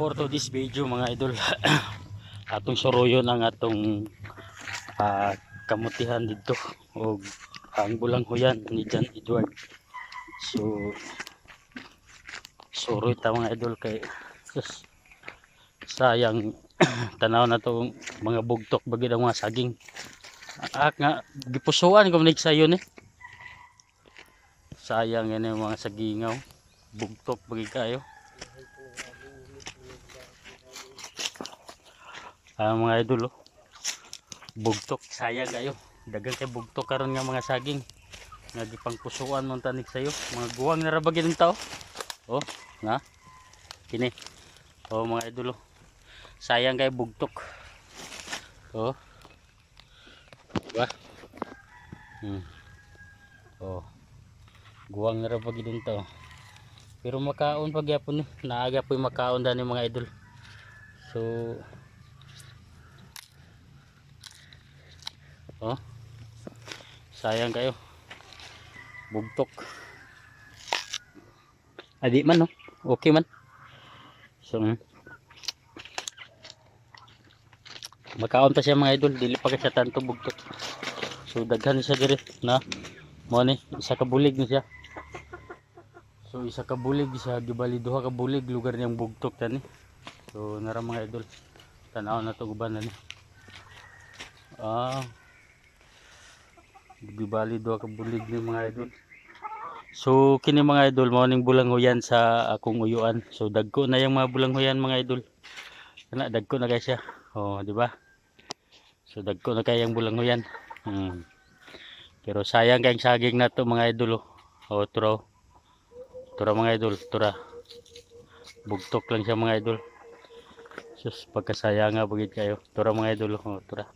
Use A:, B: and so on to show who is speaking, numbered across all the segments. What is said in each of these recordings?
A: for to this video mga idol. Atong suruyon ang atong kamutihan dito o ang bulanghoyan ni John Edward. So suroy ta mga idol kay sayang tanaw na to mga bugtok bagid ang mga saging. Nga gipusuan ko sayon eh. Sayang yan yung mga sagingaw, bugtok bagid kayo. Mga idol bugtok sayang kayo, dagang kay bugtok karon nga mga saging nga gipangpusuan mo tanik sayo, mga guwang na ra bagid ng tao. Na kini mga idol sayang kay bugtok. Diba? Guwang na ra bagid ng tao, pero makaon pagyapon ni naaga po yung makaon dani mga idol. So sayang kayo bugtok. Adi man okay man. So makaon pa siya mga idol, dili pa siya tanto bugtok. So daghan siya dire na mo ni isa ka bulig ni siya. So isa ka bulig siya, gibali duha ka bulig lugar niyang bugtok tani. So nara mga idol, tanaw na to guban ni. Gibali duha ka bulig ni mga idol. So kini mga idol mao ning bulanghoyan sa akong uyuan. So dagko na yang mga bulanghoyan mga idol. Kana dagko na kay siya. Di ba? So dagko na kay yang bulanghoyan. Pero sayang kay saging na to mga idol. Tura mga idol, tura. Bugtok lang siya mga idol. Sus pagkasayang nga bagid kayo. Tura mga idol, tura.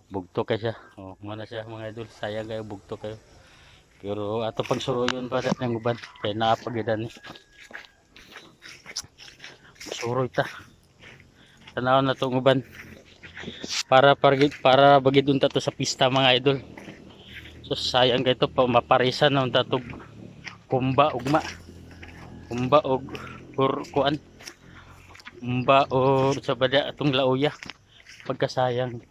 A: Bugtok kay siya. Mana siya mga idol, sayang kayo bugtok kayo. Pero ato pang suruyon pa sa ng uban kay naapagidan ni. Suroy ta. Tanaw na tong uban. Para bagid unta to sa pista mga idol. So sayang kay to pa maparisan na unta to kumba ugma. Kumba og kuan. Kumba o sa bada atong lauya. Pagkasayang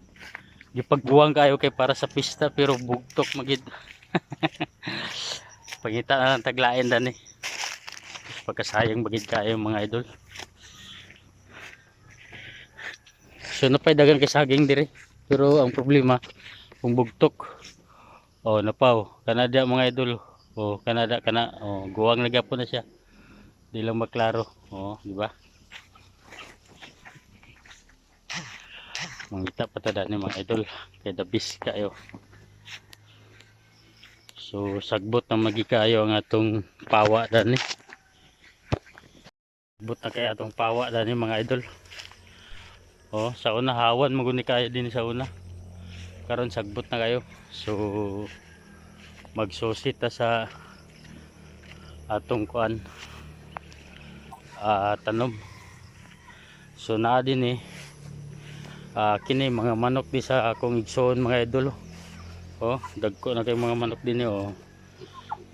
A: gipagbuwang kayo kay para sa pista pero bugtok magid. Pangita na ng taglain dani. Pagkasayang bagid kayo mga idol. So napay dagan kay saging dire, pero ang problema kung bugtok napaw kanada mga idol. Kanada kana guwang na gyapon na siya, di lang maklaro. Di ba? Mangita pa ta dani mga idol kay dabis kayo. So sagbot na magikayo ang atong pawa dani. Sagbot na kay atong pawa dani mga idol. Sa una hawan maguni kayo din sa una. Karon sagbot na kayo. So magsusit ta sa atong kuan tanom. So naa din kini mga manok di sa akong igsoon mga idol. Dagko na kay mga manok din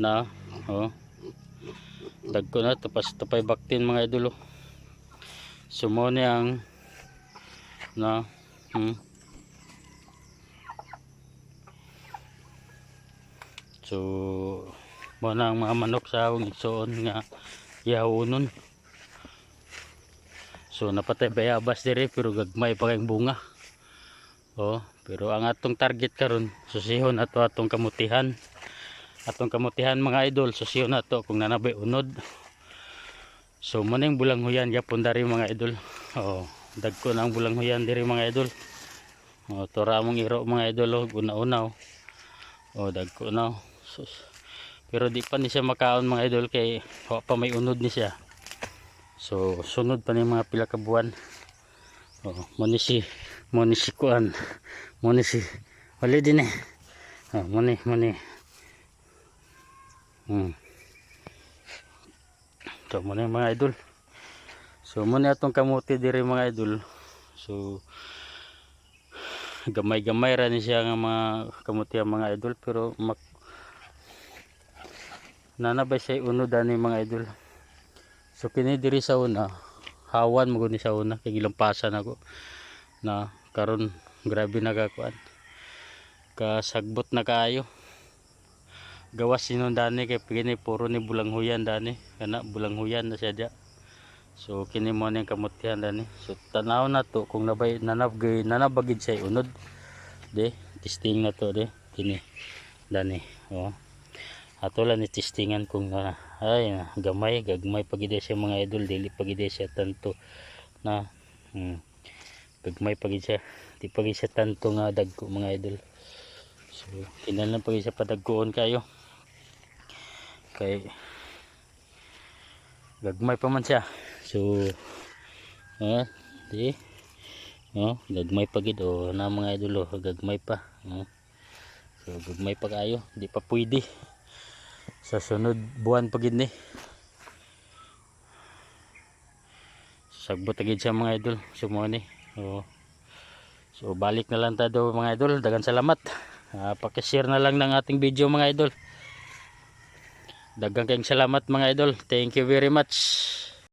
A: na dagko na tapos tapay baktin mga idol. So mo ni ang na so mo na ang mga manok sa akong igsoon nga yahunon. So napatay bayabas dire pero gagmay pa kayong bunga. Pero ang atong target karon susihon ato atong kamutihan. Atong kamutihan mga idol susihon nato kung nanabay unod. So mo ning bulanghoyan gyapon dari mga idol. Dagko na ang bulanghoyan diri mga idol. Tura mong iro mga idol una-unaw. Dagko na. Pero di pa ni siya makaon mga idol kay pa may unod ni siya. So sunod pa ni mga pila ka buwan. Monisi kuan. Monisi wali din moni. So muna mga idol. So muna atong kamuti diri mga idol. So gamay-gamay ra ni siya nga mga kamuti mga idol pero nanabay siya unod ani mga idol. So kini diri sa una hawan mo ni sa una kay gilampasan ako na karon grabe nagakuan kasagbot na kaayo gawas sinon dani kay kini puro ni bulanghuyan dani kana bulanghuyan na siya dia. So kini mo ning kamutihan dani. So tanaw na to kung nanabagid siya unod de testing na to de kini dani. Oh ato lang ni testingan kung ay gamay gagmay pagid siya mga idol, dili pagid siya tanto na gagmay pagid siya, di pagid siya tanto nga dagko mga idol. So kinahanglan pagid siya padagkoon kayo kay gagmay pa man siya. So di gagmay pagid na mga idol gagmay pa. So gagmay pa kayo, di pa pwede sa sunod buwan pagid ni sagbot agid siya mga idol. So mo ni so balik na lang tayo mga idol, dagan salamat. Paki-share na lang ng ating video mga idol. Dagang kayong salamat mga idol, thank you very much.